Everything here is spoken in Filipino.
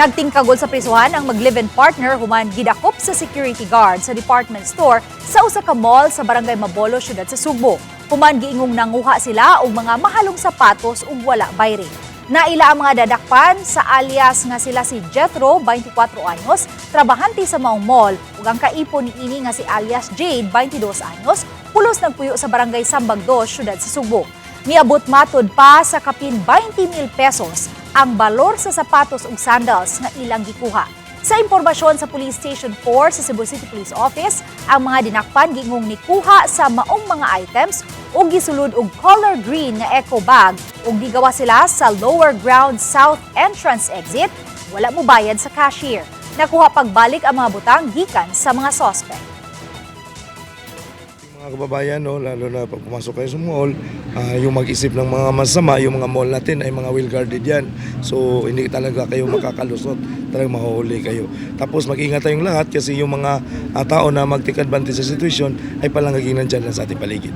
Nagtingkagol sa prisuhan ang mag-live-in partner human gidakop sa security guard sa department store sa usa ka mall sa Barangay Mabolo, siyudad sa Sugbo. Human giingong nanguha sila og mga mahalong sapatos ug wala bayri. Naila ang mga dadakpan sa alias nga sila si Jethro, 24 anyos, trabahante sa maong mall, ug ang kaipon ni ini nga si alias Jade, 22 anyos, pulos nagpuyo sa Barangay Sambag 2, siyudad sa Sugbo. Niabot matod pa sa kapin 20,000 pesos ang balor sa sapatos ug sandals nga ilang gikuha. Sa impormasyon sa Police Station 4 sa Cebu City Police Office, ang mga dinakpan giingong nikuha sa maong mga items ug gisulod og color green nga eco bag ug gigawa sila sa lower ground south entrance exit. Wala mo bayad sa cashier. Nakuha pagbalik ang mga butang gikan sa mga suspect. Mga kababayan, lalo na pag pumasok kayo sa mall, yung mag-isip ng mga masama, yung mga mall natin ay mga well-guarded yan. So hindi talaga kayo makakalusot, talagang mahuhuli kayo. Tapos mag-ingat tayong lahat kasi yung mga tao na mag-take advantage sa sitwasyon ay palangaging nandyan lang sa ating paligid.